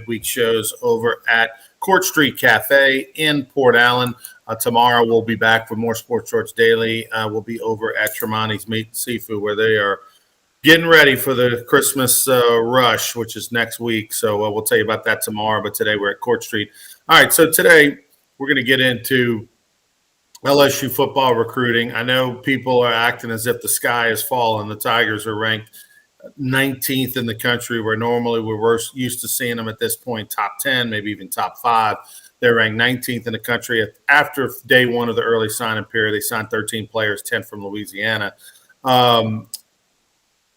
midweek shows over at Court Street Cafe in Port Allen. Tomorrow we'll be back for more Sports Shorts Daily. We'll be over at Tremonti's Meat and Seafood, where they are getting ready for the Christmas rush, which is next week. So we'll tell you about that tomorrow. But today we're at Court Street. All right, so today we're going to get into LSU football recruiting. I know people are acting as if the sky is falling. The Tigers are ranked 19th in the country, where normally we're used to seeing them at this point top 10, maybe even top 5. They're ranked 19th in the country. After day one of the early signing period, they signed 13 players, 10 from Louisiana. We'll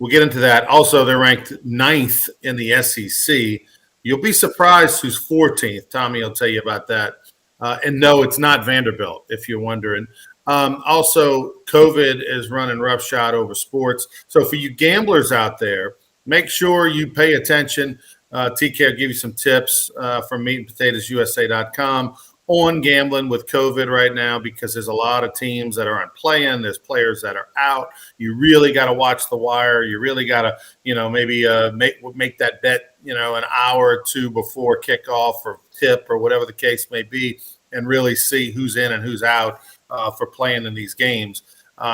get into that. Also, they're ranked 9th in the SEC. You'll be surprised who's 14th. Tommy will tell you about that. And no, it's not Vanderbilt, if you're wondering. Also, COVID is running roughshod over sports. So for you gamblers out there, make sure you pay attention. TK will give you some tips from meatandpotatoesusa.com on gambling with COVID right now, because there's a lot of teams that aren't playing. There's players that are out. You really got to watch the wire. You really got to, maybe make that bet, an hour or two before kickoff or tip or whatever the case may be, and really see who's in and who's out for playing in these games.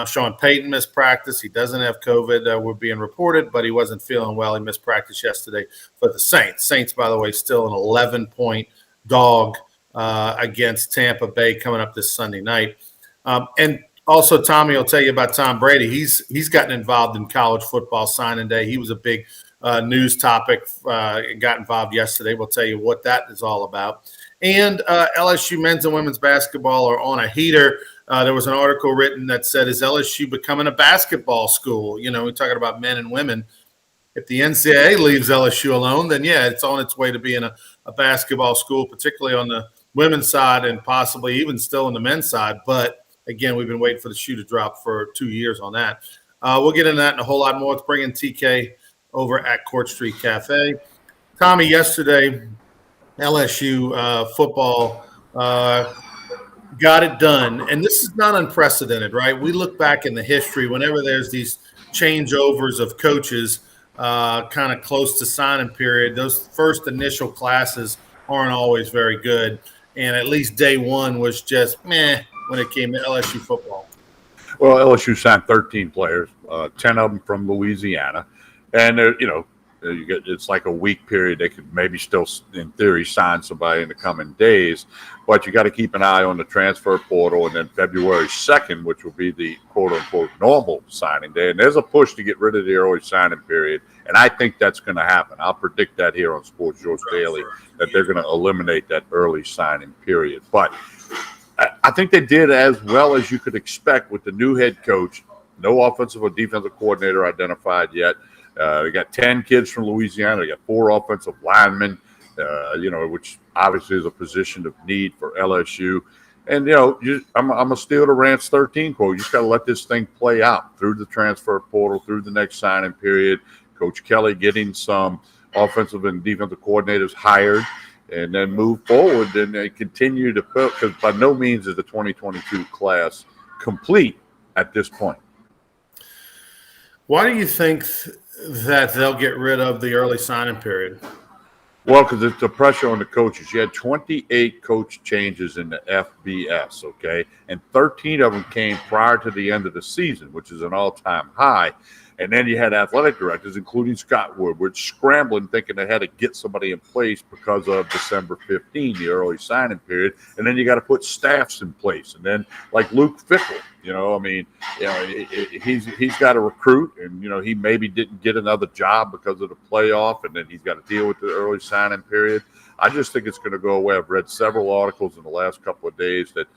Sean Payton missed practice. He doesn't have COVID. We're being reported, but he wasn't feeling well. He missed practice yesterday for the Saints. Saints, by the way, still an 11-point dog against Tampa Bay coming up this Sunday night. And also, Tommy will tell you about Tom Brady. He's gotten involved in college football signing day. He was a big news topic. Got involved yesterday. We'll tell you what that is all about. And LSU men's and women's basketball are on a heater. There was an article written that said, is LSU becoming a basketball school? We're talking about men and women. If the NCAA leaves LSU alone, then, yeah, it's on its way to being a basketball school, particularly on the women's side and possibly even still on the men's side. But, again, we've been waiting for the shoe to drop for 2 years on that. We'll get into that and a whole lot more. Let's bring in TK over at Court Street Cafe. Tommy, yesterday, LSU football got it done. And this is not unprecedented, right? We look back in the history whenever there's these changeovers of coaches kind of close to signing period, those first initial classes aren't always very good. And at least day one was just meh when it came to LSU football. Well, LSU signed 13 players, 10 of them from Louisiana. And, it's like a week period. They could maybe still, in theory, sign somebody in the coming days. But you got to keep an eye on the transfer portal. And then February 2nd, which will be the quote-unquote normal signing day. And there's a push to get rid of the early signing period. And I think that's going to happen. I'll predict that here on Sports Shorts Daily, that they're going to eliminate that early signing period. But I think they did as well as you could expect with the new head coach. No offensive or defensive coordinator identified yet. They got 10 kids from Louisiana. They got 4 offensive linemen, which obviously is a position of need for LSU. And, I'm going to steal the Rants 13 quote. You just got to let this thing play out through the transfer portal, through the next signing period. Coach Kelly getting some offensive and defensive coordinators hired, and then move forward and they continue to put, because by no means is the 2022 class complete at this point. Why do you think that they'll get rid of the early signing period? Well, because it's the pressure on the coaches. You had 28 coach changes in the FBS, okay? And 13 of them came prior to the end of the season, which is an all-time high. And then you had athletic directors, including Scott Woodward, scrambling, thinking they had to get somebody in place because of December 15, the early signing period. And then you got to put staffs in place. And then, like Luke Fickell, he's got to recruit, and, he maybe didn't get another job because of the playoff, and then he's got to deal with the early signing period. I just think it's going to go away. I've read several articles in the last couple of days that,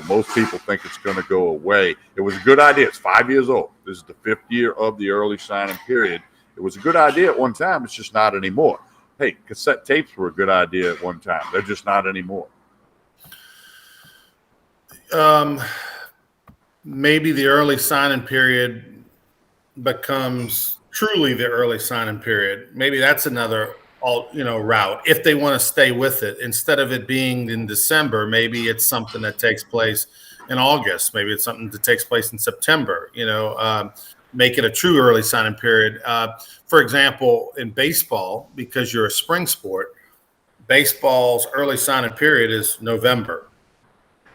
most people think it's going to go away. It was a good idea. It's 5 years old. This is the 5th year of the early signing period. It was a good idea at one time. It's just not anymore. Hey, cassette tapes were a good idea at one time. They're just not anymore. Maybe the early signing period becomes truly the early signing period. Maybe that's another route if they want to stay with it. Instead of it being in December, maybe it's something that takes place in August. Maybe it's something that takes place in September. Make it a true early signing period. For example, in baseball, because you're a spring sport, baseball's early signing period is November.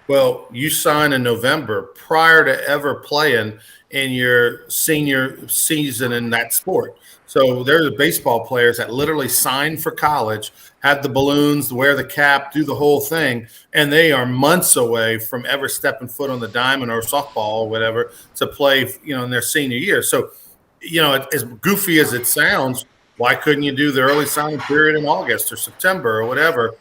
Well, you sign in November prior to ever playing in your senior season in that sport. So there's baseball players that literally sign for college, have the balloons, wear the cap, do the whole thing, and they are months away from ever stepping foot on the diamond or softball or whatever to play, in their senior year. So, as goofy as it sounds, why couldn't you do the early signing period in August or September or whatever?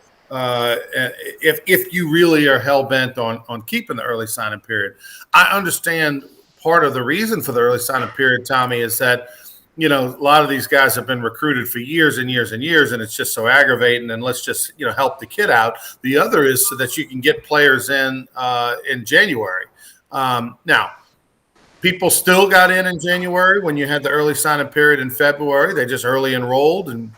If you really are hell bent on keeping the early signing period. I understand part of the reason for the early signing period, Tommy, is that a lot of these guys have been recruited for years and years and years, and it's just so aggravating. And let's just help the kid out. The other is so that you can get players in January. Now, people still got in January when you had the early signing period in February. They just early enrolled, and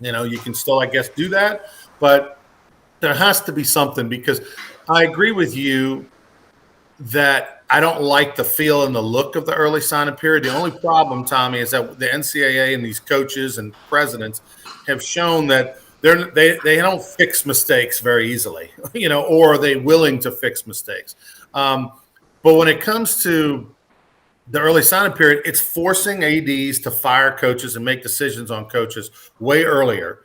you can still, I guess, do that, but there has to be something, because I agree with you that I don't like the feel and the look of the early signing period. The only problem, Tommy, is that the NCAA and these coaches and presidents have shown that they don't fix mistakes very easily, or are they willing to fix mistakes? But when it comes to the early signing period, it's forcing ADs to fire coaches and make decisions on coaches way earlier.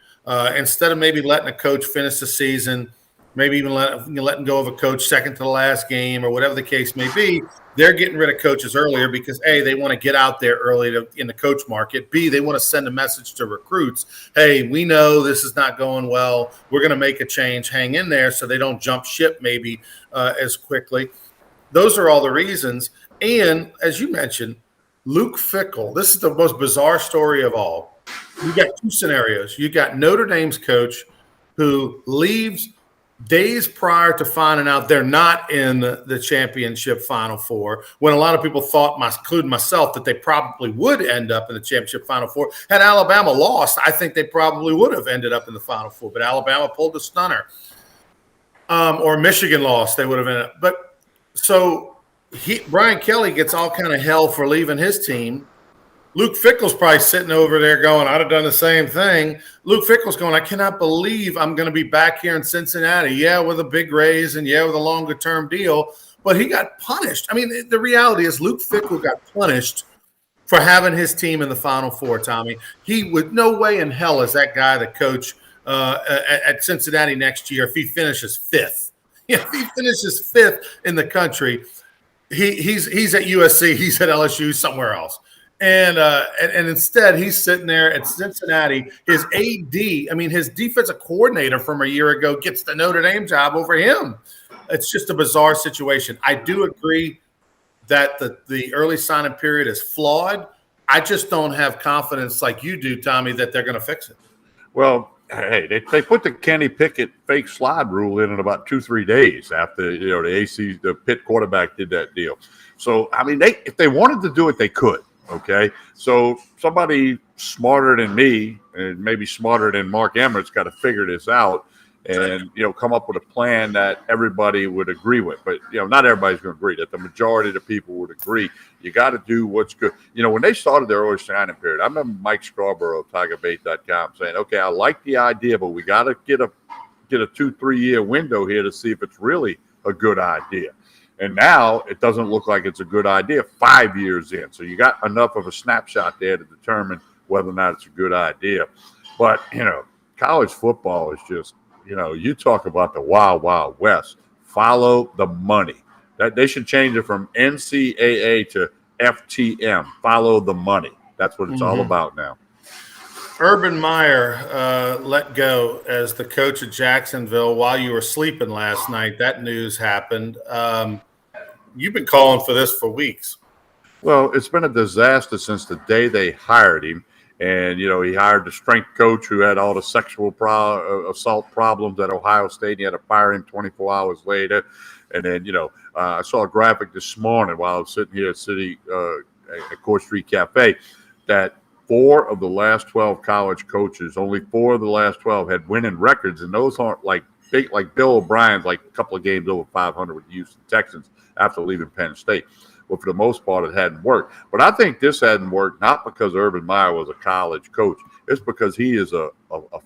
Instead of maybe letting a coach finish the season, maybe even letting go of a coach second to the last game or whatever the case may be, they're getting rid of coaches earlier because, A, they want to get out there early in the coach market. B, they want to send a message to recruits. Hey, we know this is not going well. We're going to make a change. Hang in there, so they don't jump ship maybe as quickly. Those are all the reasons. And as you mentioned, Luke Fickell, this is the most bizarre story of all. You got two scenarios. You got Notre Dame's coach who leaves days prior to finding out they're not in the championship Final Four, when a lot of people thought, including myself, that they probably would end up in the championship Final Four. Had Alabama lost, I think they probably would have ended up in the Final Four, but Alabama pulled a stunner. Or Michigan lost, they would have ended up. But so Brian Kelly gets all kind of hell for leaving his team. Luke Fickell's probably sitting over there going, I'd have done the same thing. Luke Fickell's going, I cannot believe I'm going to be back here in Cincinnati. Yeah, with a big raise and with a longer-term deal. But he got punished. I mean, the reality is Luke Fickell got punished for having his team in the Final Four, Tommy. He would no way in hell is that guy the coach at Cincinnati next year if he finishes fifth. If he finishes fifth in the country, he's at USC, he's at LSU, somewhere else. And instead, he's sitting there at Cincinnati. His AD, his defensive coordinator from a year ago gets the Notre Dame job over him. It's just a bizarre situation. I do agree that the early signing period is flawed. I just don't have confidence like you do, Tommy, that they're going to fix it. Well, hey, they put the Kenny Pickett fake slide rule in about 2-3 days after the Pitt quarterback did that deal. So if they wanted to do it, they could. Okay, so somebody smarter than me and maybe smarter than Mark Emmert's got to figure this out and come up with a plan that everybody would agree with. But not everybody's going to agree. That the majority of the people would agree. You got to do what's good. When they started their early signing period, I remember Mike Scarborough of TigerBait.com saying, "Okay, I like the idea, but we got to get a 2-3 year window here to see if it's really a good idea." And now it doesn't look like it's a good idea 5 years in. So you got enough of a snapshot there to determine whether or not it's a good idea. But, college football is just, you talk about the wild, wild west. Follow the money. That they should change it from NCAA to FTM. Follow the money. That's what it's all about now. Urban Meyer let go as the coach at Jacksonville while you were sleeping last night. That news happened. You've been calling for this for weeks. Well, it's been a disaster since the day they hired him. And, he hired the strength coach who had all the sexual assault problems at Ohio State. He had to fire him 24 hours later. And then, I saw a graphic this morning while I was sitting here at Court Street Cafe that 4 of the last 12 college coaches, only 4 of the last 12 had winning records. And those aren't like big, like Bill O'Brien's, like a couple of games over 500 with the Houston Texans after leaving Penn State. Well, for the most part, it hadn't worked. But I think this hadn't worked not because Urban Meyer was a college coach. It's because he is a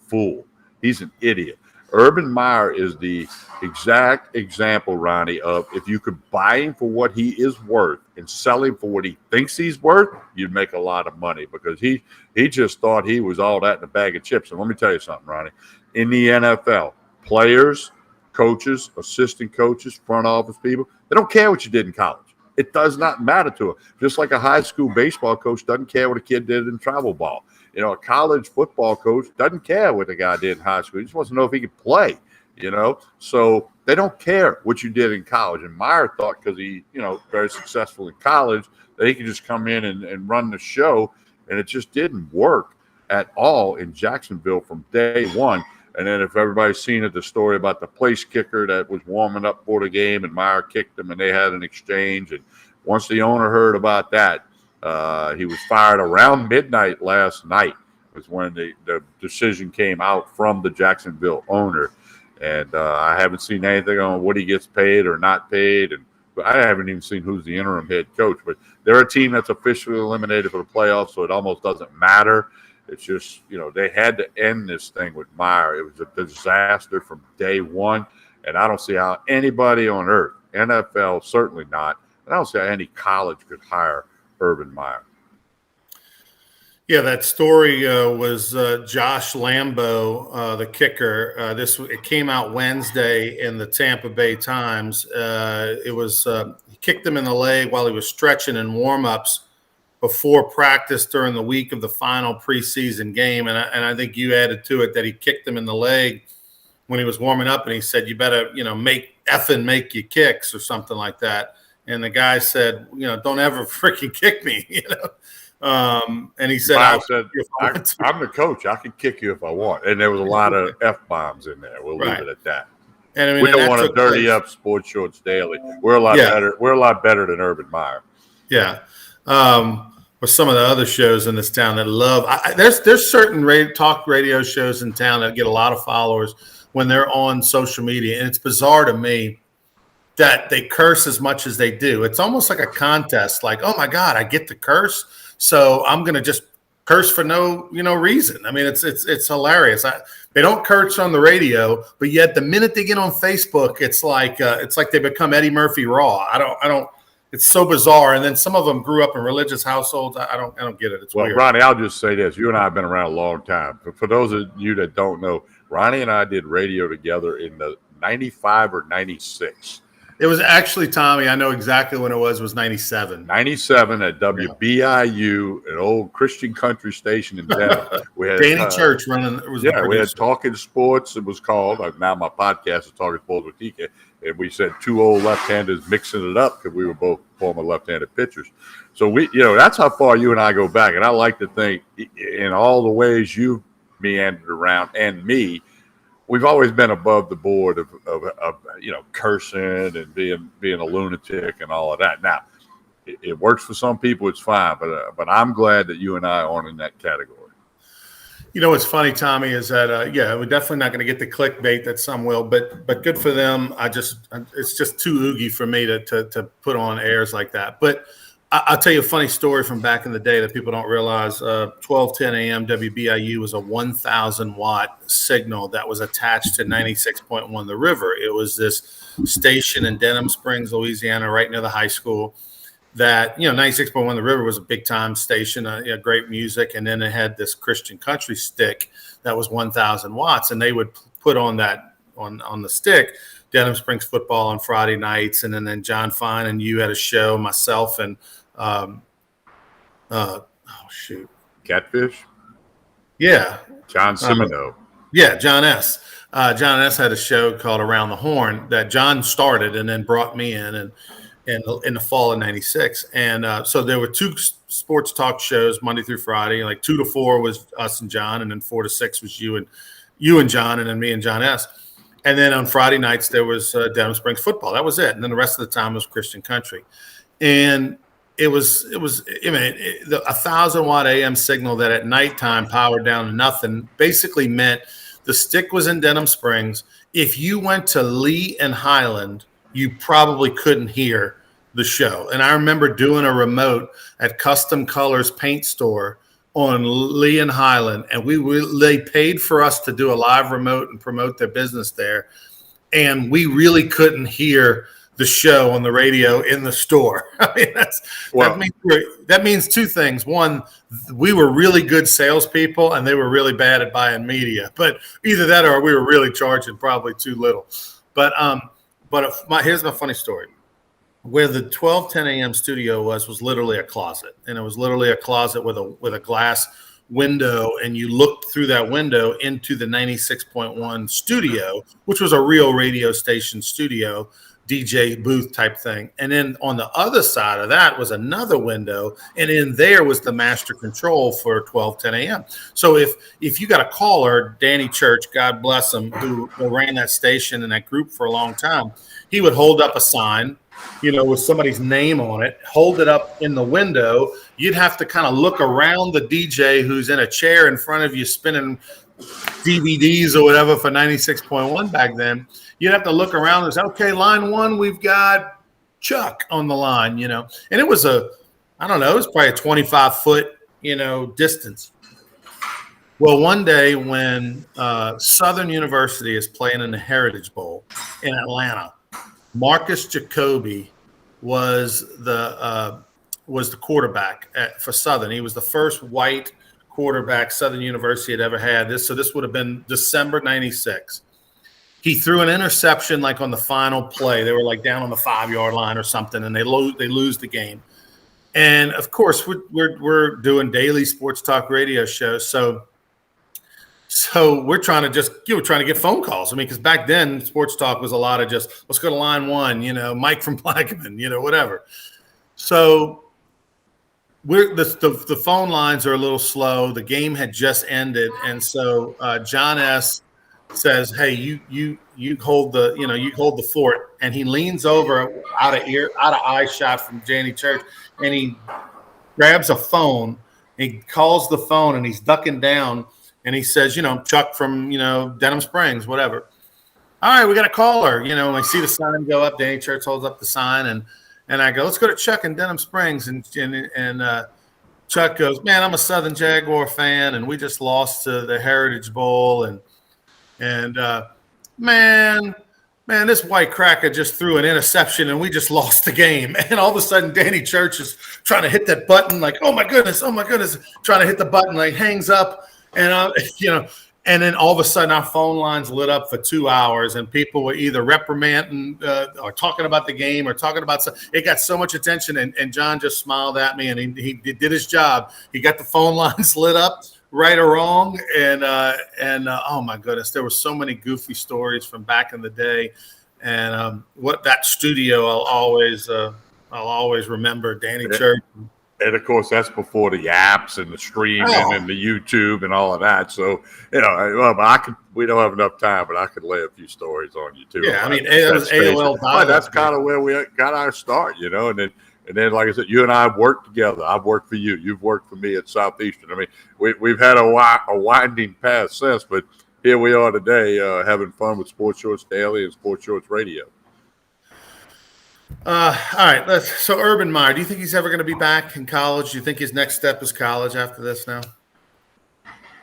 fool. He's an idiot. Urban Meyer is the exact example, Ronnie, of if you could buy him for what he is worth and sell him for what he thinks he's worth, you'd make a lot of money, because he just thought he was all that in a bag of chips. And let me tell you something, Ronnie. In the NFL, players, coaches, assistant coaches, front office people, they don't care what you did in college. It does not matter to them. Just like a high school baseball coach doesn't care what a kid did in travel ball. You know, a college football coach doesn't care what the guy did in high school. He just wants to know if he could play, you know. So they don't care what you did in college. And Meyer thought, because he, you know, very successful in college, that he could just come in and run the show. And it just didn't work at all in Jacksonville from day one. And then if everybody's seen it, the story about the place kicker that was warming up for the game and Meyer kicked him and they had an exchange. And once the owner heard about that, he was fired around midnight last night was when the decision came out from the Jacksonville owner. And I haven't seen anything on what he gets paid or not paid. And I haven't even seen who's the interim head coach. But they're a team that's officially eliminated for the playoffs, so it almost doesn't matter. It's just, you know, they had to end this thing with Meyer. It was a disaster from day one. And I don't see how anybody on earth, NFL certainly not, and I don't see how any college could hire Urban Meyer. Yeah, that story was Josh Lambo, the kicker. It came out Wednesday in the Tampa Bay Times. It was he kicked him in the leg while he was stretching in warmups before practice during the week of the final preseason game, and I think you added to it that he kicked him in the leg when he was warming up, and he said, "You better, you know, make your kicks," or something like that. And the guy said, "You know, don't ever freaking kick me," you know. And he said, I'm the coach. I can kick you if I want. And there was a lot of F-bombs in there. We'll leave it at that. And I mean, we don't want to dirty up Sports Shorts Daily. We're a lot better. We're a lot better than Urban Meyer. Yeah. With some of the other shows in this town that love, there's certain talk radio shows in town that get a lot of followers when they're on social media. And it's bizarre to me that they curse as much as they do. It's almost like a contest. Like, oh my God, I get to curse, so I'm going to just curse for no reason. I mean, it's hilarious. They don't curse on the radio, but yet the minute they get on Facebook, it's like they become Eddie Murphy Raw. I don't. It's so bizarre. And then some of them grew up in religious households. I don't get it. It's weird. Ronnie, I'll just say this. You and I have been around a long time. But for those of you that don't know, Ronnie and I did radio together in the 95 or 96. It was actually, Tommy, I know exactly when it was 97. 97 at WBIU, an old Christian country station in Denver. We had Danny Church running. We had Talking Sports, it was called. Now my podcast is Talking Sports with TK. And we said two old left-handers mixing it up because we were both former left-handed pitchers. So that's how far you and I go back. And I like to think in all the ways you meandered around and me, we've always been above the board of cursing and being a lunatic and all of that. Now, it works for some people, it's fine, but I'm glad that you and I aren't in that category. You know what's funny, Tommy, is that we're definitely not going to get the clickbait that some will, but good for them. It's just too oogie for me to put on airs like that. But I'll tell you a funny story from back in the day that people don't realize. 12:10 a.m. WBIU was a 1,000-watt signal that was attached to 96.1 The River. It was this station in Denham Springs, Louisiana, right near the high school. That 96.1 The River was a big-time station, great music, and then it had this Christian country stick that was 1,000 watts, and they would put on that on the stick Denham Springs football on Friday nights, and then John Fine and you had a show, myself and Catfish? Yeah. John Simino. John S. John S. had a show called Around the Horn that John started and then brought me in in the fall of 96. And so there were two sports talk shows Monday through Friday. Like 2 to 4 was us and John, and then 4 to 6 was you and John, and then me and John S. And then on Friday nights there was Denham Springs football. That was it. And then the rest of the time was Christian country. And it was the 1,000-watt AM signal that at nighttime powered down to nothing basically meant the stick was in Denham Springs. If you went to Lee and Highland, you probably couldn't hear the show. And I remember doing a remote at Custom Colors Paint Store on Lee and Highland, and they paid for us to do a live remote and promote their business there, and we really couldn't hear the show on the radio in the store. I mean, that means two things. One, we were really good salespeople, and they were really bad at buying media. But either that, or we were really charging probably too little. But here's my funny story. Where the 12:10 a.m. studio was literally a closet, and it was literally a closet with a glass window, and you looked through that window into the 96.1 studio, which was a real radio station studio, DJ booth type thing. And then on the other side of that was another window, and in there was the master control for 12:10 a.m. So if you got a caller, Danny Church, God bless him, who ran that station and that group for a long time, he would hold up a sign, with somebody's name on it, hold it up in the window. You'd have to kind of look around the DJ who's in a chair in front of you spinning DVDs or whatever for 96.1 back then. You'd have to look around and say, okay, line one, we've got Chuck on the line, And it was it was probably a 25-foot, distance. Well, one day when Southern University is playing in the Heritage Bowl in Atlanta, Marcus Jacoby was the quarterback for Southern. He was the first white quarterback Southern University had ever had. This would have been December 96. He threw an interception like on the final play. They were like down on the 5-yard line or something, and they lose the game. And of course, we're doing daily sports talk radio shows, So we're trying to get phone calls. I mean, because back then sports talk was a lot of just, let's go to line one, Mike from Plaquemine, whatever. So the phone lines are a little slow. The game had just ended, and so John S. says, "Hey, you hold the fort," and he leans over out of eye shot from Danny Church, and he grabs a phone. He calls the phone, and he's ducking down. And he says, Chuck from, Denham Springs, whatever. All right, we got a caller. I see the sign go up. Danny Church holds up the sign. And I go, let's go to Chuck in Denham Springs. And Chuck goes, man, I'm a Southern Jaguar fan. And we just lost to the Heritage Bowl. And man, this white cracker just threw an interception and we just lost the game. And all of a sudden, Danny Church is trying to hit that button like, oh, my goodness, trying to hit the button, like hangs up. And, and then all of a sudden our phone lines lit up for 2 hours and people were either reprimanding or talking about the game or talking about – it got so much attention. And John just smiled at me and he did his job. He got the phone lines lit up, right or wrong. And oh, my goodness, there were so many goofy stories from back in the day. And what that studio I'll always remember, Danny Church. And of course, that's before the apps and the streaming and the YouTube and all of that. So, we don't have enough time, but I could lay a few stories on you too. Yeah, I mean, it was AOL. That's kind of where we got our start, and then, like I said, you and I have worked together. I've worked for you. You've worked for me at Southeastern. I mean, we've had a winding path since, but here we are today having fun with Sports Shorts Daily and Sports Shorts Radio. All right. So Urban Meyer, do you think he's ever going to be back in college? Do you think his next step is college after this now?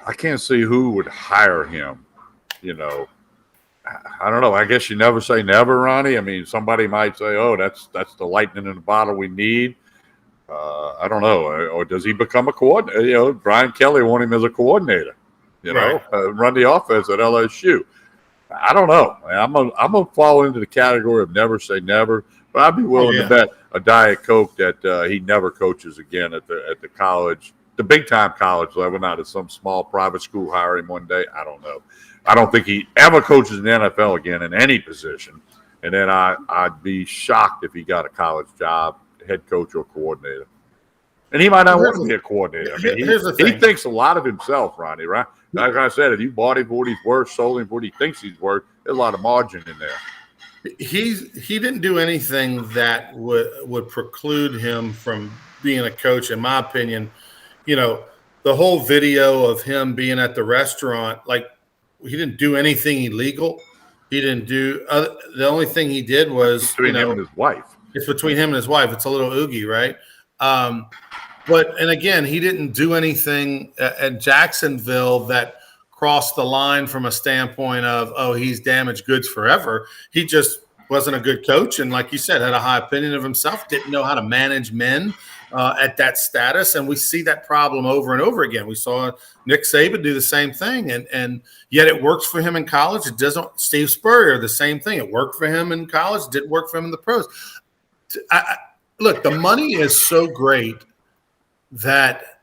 I can't see who would hire him. I don't know. I guess you never say never, Ronnie. I mean, somebody might say, oh, that's the lightning in the bottle we need. I don't know. Or does he become a coordinator? Brian Kelly wanted him as a coordinator, run the offense at LSU. I don't know. I'm gonna fall into the category of never say never. But I'd be willing to bet a Diet Coke that he never coaches again at the college, the big time college level, not at some small private school hire him one day. I don't know. I don't think he ever coaches in the NFL again in any position. And then I'd be shocked if he got a college job, head coach or coordinator. And he might not want to be a coordinator. I mean, he thinks a lot of himself, Ronnie, right? Like I said, if you bought him for what he's worth, sold him for what he thinks he's worth, there's a lot of margin in there. He didn't do anything that would preclude him from being a coach, in my opinion. The whole video of him being at the restaurant, like, he didn't do anything illegal. He didn't do the only thing he did was between him and his wife. It's between him and his wife. It's a little oogie, right? and again, he didn't do anything at Jacksonville that crossed the line from a standpoint of, oh, he's damaged goods forever. He just wasn't a good coach. And like you said, had a high opinion of himself, didn't know how to manage men at that status. And we see that problem over and over again. We saw Nick Saban do the same thing. And yet it works for him in college. It doesn't. Steve Spurrier, the same thing. It worked for him in college. It didn't work for him in the pros. Look, the money is so great that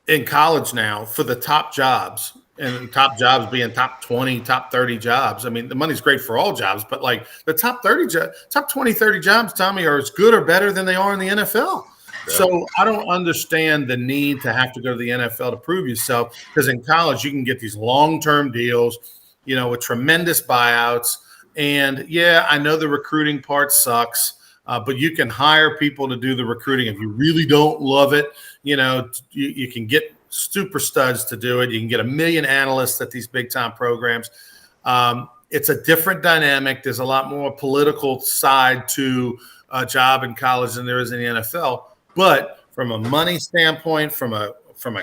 in college now for the top jobs, and top jobs being top 20, top 30 jobs. I mean, the money's great for all jobs, but like the top 20, 30 jobs, Tommy, are as good or better than they are in the NFL. Yeah. So I don't understand the need to have to go to the NFL to prove yourself, because in college you can get these long-term deals, with tremendous buyouts. And yeah, I know the recruiting part sucks, but you can hire people to do the recruiting. If you really don't love it, you can get super studs to do it. You can get 1 million analysts at these big time programs. It's a different dynamic. There's a lot more political side to a job in college than there is in the NFL. But from a money standpoint, from a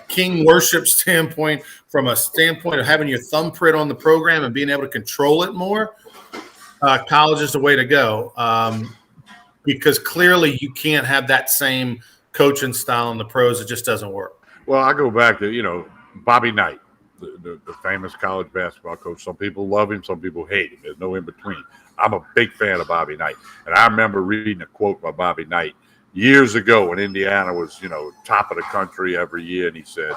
king worship standpoint, from a standpoint of having your thumbprint on the program and being able to control it more, college is the way to go. Because clearly you can't have that same coaching style in the pros. It just doesn't work. Well, I go back to, Bobby Knight, the famous college basketball coach. Some people love him, some people hate him. There's no in between. I'm a big fan of Bobby Knight. And I remember reading a quote by Bobby Knight years ago when Indiana was, top of the country every year. And he said,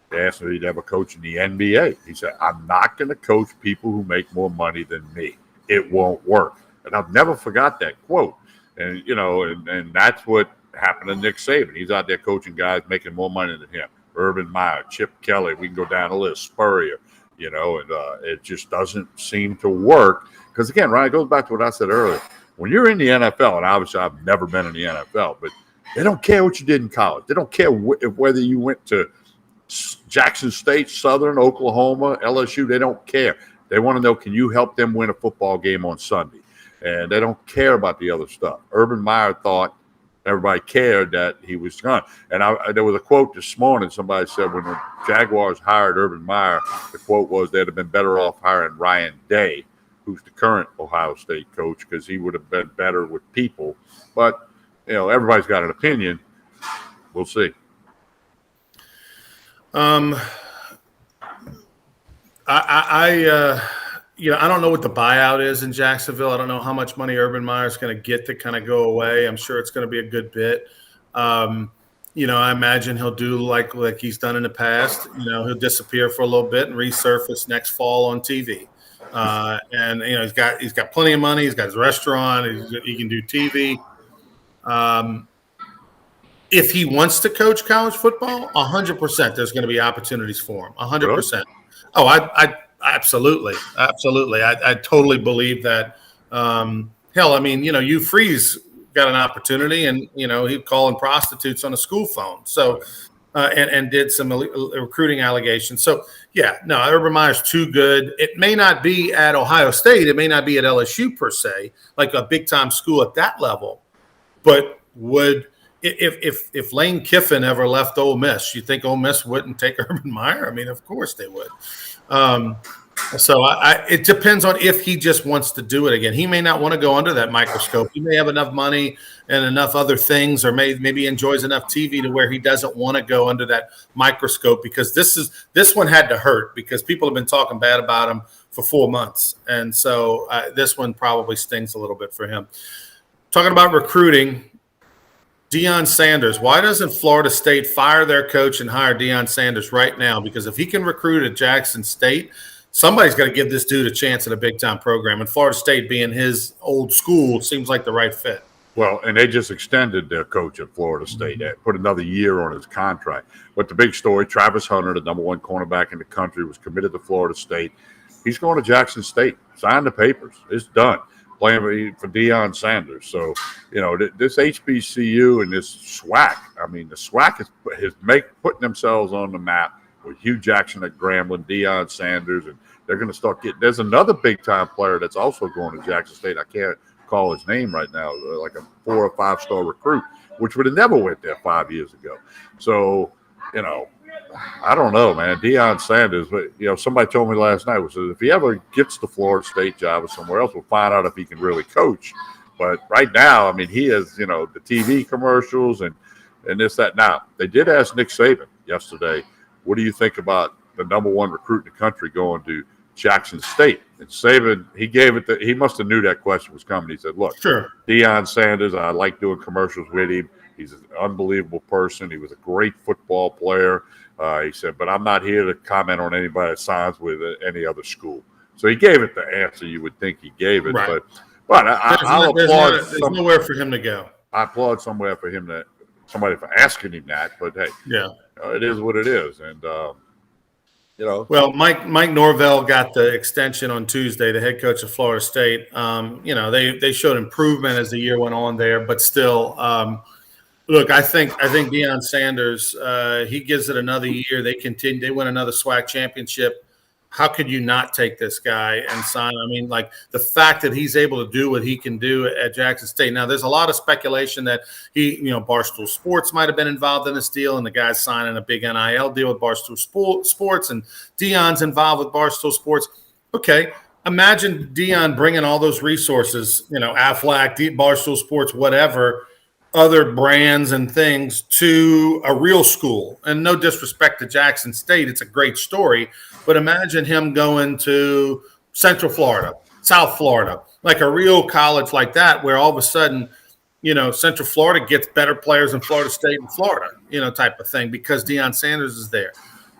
they asked him if he'd ever coach in the NBA. He said, I'm not going to coach people who make more money than me. It won't work. And I've never forgot that quote. And, and that's what happened to Nick Saban. He's out there coaching guys making more money than him. Urban Meyer, Chip Kelly, we can go down the list, Spurrier, and it just doesn't seem to work. Because, again, Ryan, it goes back to what I said earlier. When you're in the NFL, and obviously I've never been in the NFL, but they don't care what you did in college. They don't care whether you went to Jackson State, Southern, Oklahoma, LSU. They don't care. They want to know, can you help them win a football game on Sunday? And they don't care about the other stuff. Urban Meyer thought everybody cared that he was gone. And there was a quote this morning. Somebody said when the Jaguars hired Urban Meyer, the quote was they'd have been better off hiring Ryan Day, who's the current Ohio State coach, because he would have been better with people. But, everybody's got an opinion. We'll see. I don't know what the buyout is in Jacksonville. I don't know how much money Urban Meyer is going to get to kind of go away. I'm sure it's going to be a good bit. I imagine he'll do like he's done in the past. He'll disappear for a little bit and resurface next fall on TV. And he's got plenty of money. He's got his restaurant. He can do TV. If he wants to coach college football, 100%, there's going to be opportunities for him. 100%. Oh, I absolutely. I totally believe that. Hugh Freeze got an opportunity, and he's calling prostitutes on a school phone. So, and did some recruiting allegations. So, Urban Meyer's too good. It may not be at Ohio State. It may not be at LSU per se, like a big time school at that level. But if Lane Kiffin ever left Ole Miss, you think Ole Miss wouldn't take Urban Meyer? I mean, of course they would. So it depends on if he just wants to do it again. He may not want to go under that microscope. He may have enough money and enough other things, or maybe enjoys enough TV to where he doesn't want to go under that microscope, because this one had to hurt, because people have been talking bad about him for 4 months. And so this one probably stings a little bit for him. Talking about recruiting, Deion Sanders. Why doesn't Florida State fire their coach and hire Deion Sanders right now? Because if he can recruit at Jackson State, somebody's got to give this dude a chance at a big-time program. And Florida State, being his old school, seems like the right fit. Well, and they just extended their coach at Florida State. They put another year on his contract. But the big story, Travis Hunter, the number one cornerback in the country, was committed to Florida State. He's going to Jackson State. Signed the papers. It's done. Playing for Deion Sanders. So, this HBCU and this SWAC, the SWAC is putting themselves on the map with Hugh Jackson at Grambling, Deion Sanders, and they're going to start getting – there's another big-time player that's also going to Jackson State. I can't call his name right now, like a 4 or 5 star recruit. which would have never went there 5 years ago. So, I don't know, man. Deion Sanders, somebody told me last night, was if he ever gets the Florida State job or somewhere else, we'll find out if he can really coach. But right now, I mean, he has, the TV commercials and this, that. Now, they did ask Nick Saban yesterday, what do you think about the number one recruit in the country going to Jackson State? And Saban, he must have knew that question was coming. He said, look, sure, Deion Sanders, I like doing commercials with him. He's an unbelievable person. He was a great football player. He said, but I'm not here to comment on anybody that signs with any other school. So he gave it the answer you would think he gave it. Right. But I'll applaud. There's nowhere for him to go. I applaud somebody for asking him that. But hey, yeah, it is what it is, and Well, Mike Norvell got the extension on Tuesday, the head coach of Florida State. They showed improvement as the year went on there, but still, look, I think Deion Sanders, he gives it another year. They continue. They win another SWAC championship. How could you not take this guy and sign? I mean, like the fact that he's able to do what he can do at Jackson State. Now, there's a lot of speculation that Barstool Sports might have been involved in this deal, and the guy's signing a big NIL deal with Barstool Sports, and Deion's involved with Barstool Sports. Okay, imagine Deion bringing all those resources, Aflac, Barstool Sports, whatever, other brands and things to a real school. And no disrespect to Jackson State, it's a great story. But imagine him going to Central Florida, South Florida, like a real college like that, where all of a sudden, Central Florida gets better players than Florida State and Florida, type of thing, because Deion Sanders is there.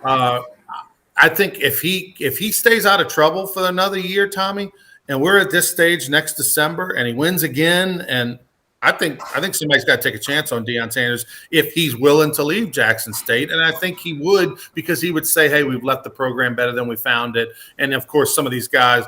I think if he stays out of trouble for another year, Tommy, and we're at this stage next December, and he wins again, and I think somebody's got to take a chance on Deion Sanders if he's willing to leave Jackson State. And I think he would, because he would say, hey, we've left the program better than we found it. And, of course, some of these studs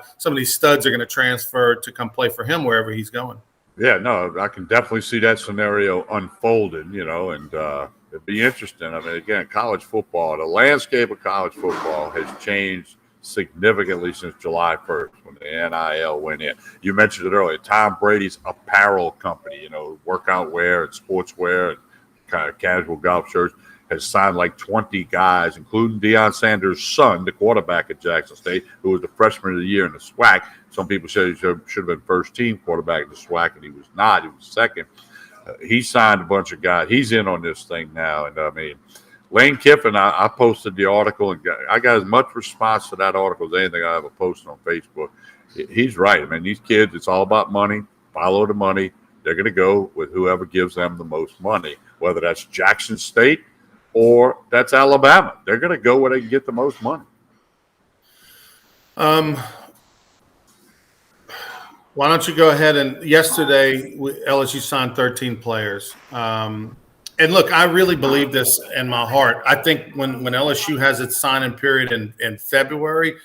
are going to transfer to come play for him wherever he's going. Yeah, no, I can definitely see that scenario unfolding, and it'd be interesting. I mean, again, college football, the landscape of college football has changed significantly since July 1st when the NIL went in. You mentioned it earlier, Tom Brady's apparel company, workout wear and sportswear and kind of casual golf shirts, has signed like 20 guys, including Deion Sanders' son, the quarterback at Jackson State, who was the freshman of the year in the SWAC. Some people said he should have been first-team quarterback in the SWAC, and he was not. He was second. He signed a bunch of guys. He's in on this thing now, and I mean, Lane Kiffin, I posted the article, and I got as much response to that article as anything I ever posted on Facebook. He's right. I mean, these kids, it's all about money. Follow the money. They're going to go with whoever gives them the most money, whether that's Jackson State or that's Alabama. They're going to go where they can get the most money. Why don't you go ahead and yesterday LSU signed 13 players. And look, I really believe this in my heart. I think when LSU has its signing period in February,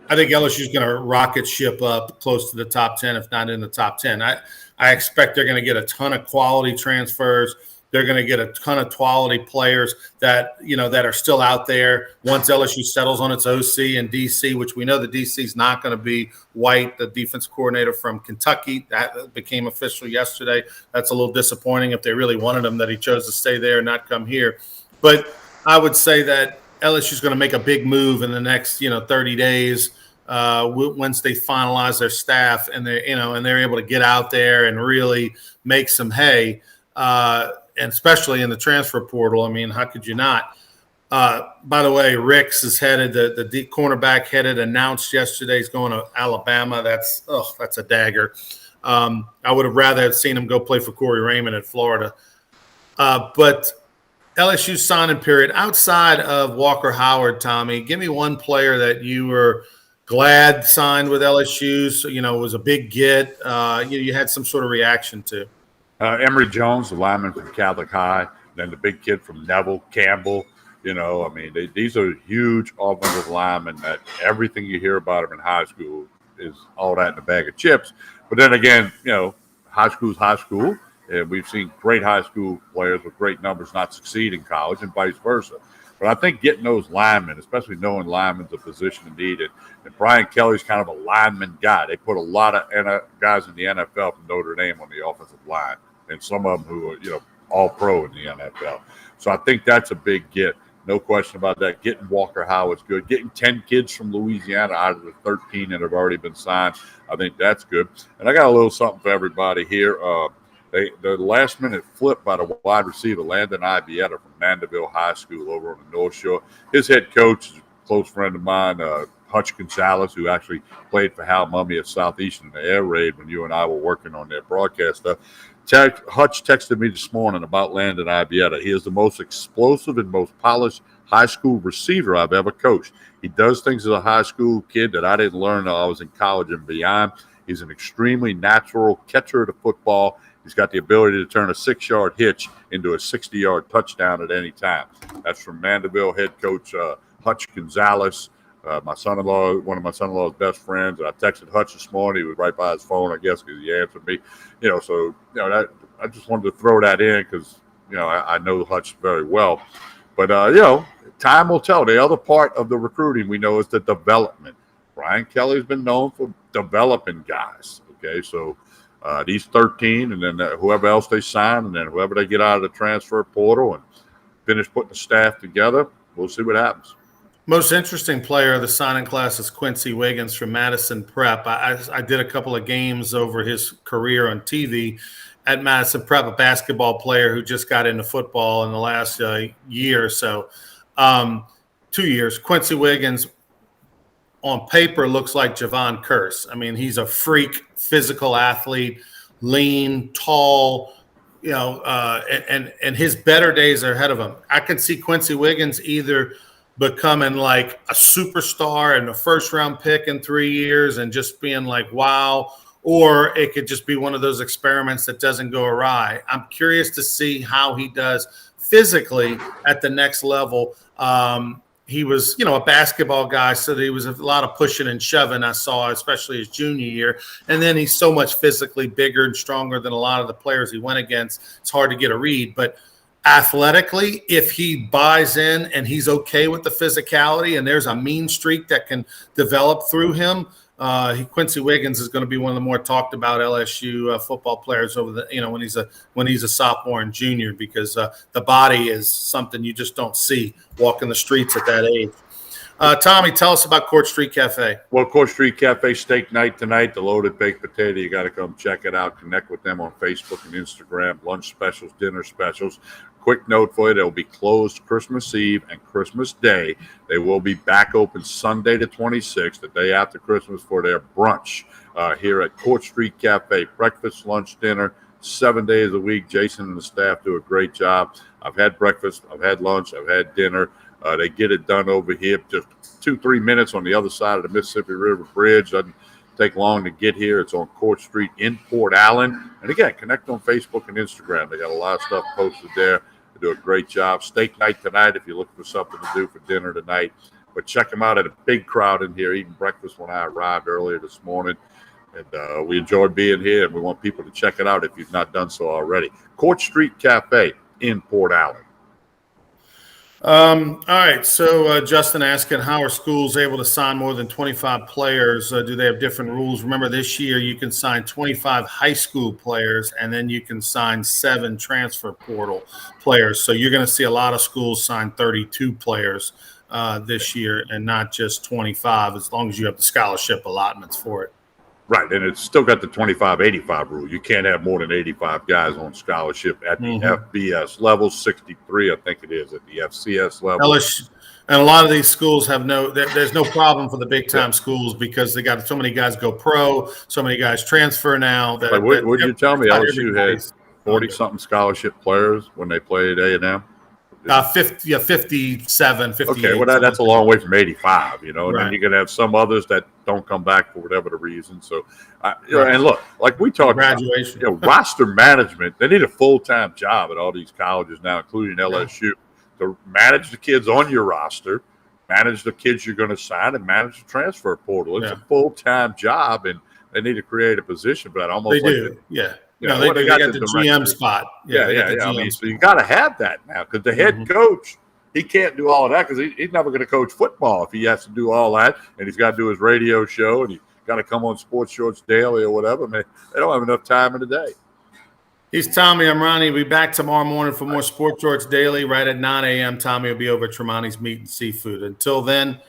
I think LSU is going to rocket ship up close to the top 10, if not in the top 10. I expect they're going to get a ton of quality transfers. They're going to get a ton of quality players that are still out there once LSU settles on its OC and DC, which we know the DC is not going to be White, the defense coordinator from Kentucky. That became official yesterday. That's a little disappointing if they really wanted him that he chose to stay there and not come here. But I would say that LSU is going to make a big move in the next 30 days once they finalize their staff and they're able to get out there and really make some hay. And especially in the transfer portal. I mean, how could you not? By the way, Ricks is headed, the cornerback announced yesterday he's going to Alabama. That's a dagger. I would have rather have seen him go play for Corey Raymond at Florida. But LSU signing period, outside of Walker Howard, Tommy, give me one player that you were glad signed with LSU, so, was a big get. You had some sort of reaction to. Emory Jones, the lineman from Catholic High, then the big kid from Neville, Campbell. These are huge offensive linemen that everything you hear about them in high school is all that in a bag of chips. But then again, high school's high school, and we've seen great high school players with great numbers not succeed in college and vice versa. But I think getting those linemen, especially knowing linemen's a position of need, and Brian Kelly's kind of a lineman guy. They put a lot of guys in the NFL from Notre Dame on the offensive line. and some of them who are, all pro in the NFL. So I think that's a big get. No question about that. Getting Walker Howard's good. Getting 10 kids from Louisiana out of the 13 that have already been signed, I think that's good. And I got a little something for everybody here. The last-minute flip by the wide receiver, Landon Ibieta from Mandeville High School over on the North Shore. His head coach is a close friend of mine, Hutch Gonzalez, who actually played for Hal Mummy at Southeastern in the air raid when you and I were working on their broadcast stuff. Hutch texted me this morning about Landon Ibieta. He is the most explosive and most polished high school receiver I've ever coached. He does things as a high school kid that I didn't learn until I was in college and beyond. He's an extremely natural catcher of the football. He's got the ability to turn a 6-yard hitch into a 60-yard touchdown at any time. That's from Mandeville head coach Hutch Gonzalez. My son-in-law, one of my son-in-law's best friends. I texted Hutch this morning. He was right by his phone, I guess, because he answered me. That I just wanted to throw that in because, I know Hutch very well. But, time will tell. The other part of the recruiting we know is the development. Brian Kelly's been known for developing guys. Okay, so these 13 and then whoever else they sign and then whoever they get out of the transfer portal and finish putting the staff together, we'll see what happens. Most interesting player of the signing class is Quincy Wiggins from Madison Prep. I did a couple of games over his career on TV at Madison Prep, a basketball player who just got into football in the last year or so. 2 years. Quincy Wiggins, on paper, looks like Javon Curse. I mean, he's a freak physical athlete, lean, tall, and his better days are ahead of him. I can see Quincy Wiggins either becoming like a superstar and a first-round pick in 3 years and just being like, wow, or it could just be one of those experiments that doesn't go awry. I'm curious to see how he does physically at the next level. He was, a basketball guy, so there was a lot of pushing and shoving I saw, especially his junior year. And then he's so much physically bigger and stronger than a lot of the players he went against. It's hard to get a read. But athletically, if he buys in and he's okay with the physicality and there's a mean streak that can develop through him, Quincy Wiggins is going to be one of the more talked about LSU football players over the when he's a sophomore and junior, because the body is something you just don't see walking the streets at that age. Tommy, tell us about Court Street Cafe. Well, Court Street Cafe steak night tonight, the loaded baked potato. You got to come check it out. Connect with them on Facebook and Instagram. Lunch specials, dinner specials. Quick note for you, they'll be closed Christmas Eve and Christmas Day. They will be back open Sunday the 26th, the day after Christmas, for their brunch here at Court Street Cafe. Breakfast, lunch, dinner, 7 days a week. Jason and the staff do a great job. I've had breakfast, I've had lunch, I've had dinner. They get it done over here, just 2-3 minutes on the other side of the Mississippi River Bridge. Doesn't take long to get here. It's on Court Street in Port Allen. And again, connect on Facebook and Instagram. They got a lot of stuff posted there. They do a great job. Steak night tonight if you're looking for something to do for dinner tonight. But check them out. At a big crowd in here eating breakfast when I arrived earlier this morning. And we enjoyed being here, and we want people to check it out if you've not done so already. Court Street Cafe in Port Allen. All right. So Justin asking, how are schools able to sign more than 25 players? Do they have different rules? Remember, this year you can sign 25 high school players, and then you can sign 7 transfer portal players. So you're going to see a lot of schools sign 32 players this year and not just 25, as long as you have the scholarship allotments for it. Right, and it's still got the 25-85 rule. You can't have more than 85 guys on scholarship at the FBS level, 63, I think it is, at the FCS level. And a lot of these schools have there's no problem for the big-time schools because they got so many guys go pro, so many guys transfer now. Would you tell me LSU had 40-something scholarship players when they played A&M? 57, 58. Okay, well, that's a long way from 85, and right. then you're going to have some others that don't come back for whatever the reason. So, and look, like we talked graduation. about, roster management, they need a full-time job at all these colleges now, including LSU, to manage the kids on your roster, manage the kids you're going to sign, and manage the transfer portal. It's a full-time job, and they need to create a position for that. Almost they do, yeah. They got the GM spot. Yeah. I mean, so you got to have that now because the head coach, he can't do all of that because he's never going to coach football if he has to do all that, and he's got to do his radio show, and he's got to come on Sports Shorts Daily or whatever. Man, they don't have enough time in the day. He's Tommy. I'm Ronnie. We'll be back tomorrow morning for more Sports Shorts Daily right at 9 a.m. Tommy will be over at Tremonti's Meat and Seafood. Until then,